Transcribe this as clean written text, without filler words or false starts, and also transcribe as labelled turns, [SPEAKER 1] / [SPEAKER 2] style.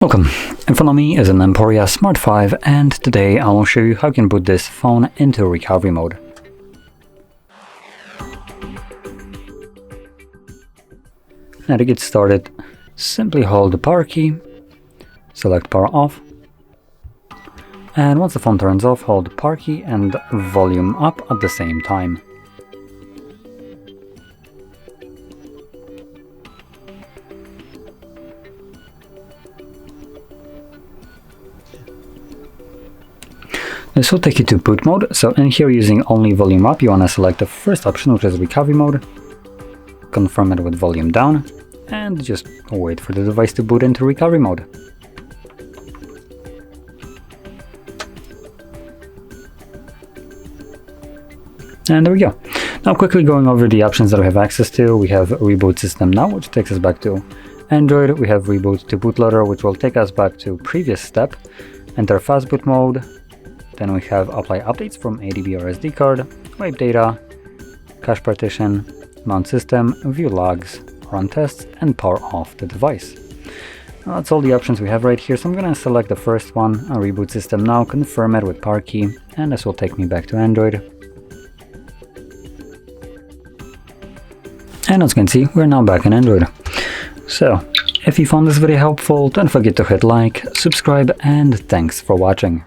[SPEAKER 1] Welcome, in front of me is an Emporia Smart.5 and today I will show you how you can boot this phone into recovery mode. Now to get started, simply hold the power key, select power off, and once the phone turns off, hold the power key and volume up at the same time. This will take you to boot mode, so in here using only volume up, you want to select the first option, which is recovery mode, confirm it with volume down, and just wait for the device to boot into recovery mode. And there we go. Now quickly going over the options that we have access to, we have reboot system now, which takes us back to Android. We have reboot to bootloader, which will take us back to previous step, enter fast boot mode. Then we have apply updates from ADB or SD card, wipe data, cache partition, mount system, view logs, run tests, and power off the device. Now that's all the options we have right here, so I'm going to select the first one, reboot system now, confirm it with power key, and this will take me back to Android. And as you can see, we're now back in Android. So, if you found this video helpful, don't forget to hit like, subscribe, and thanks for watching.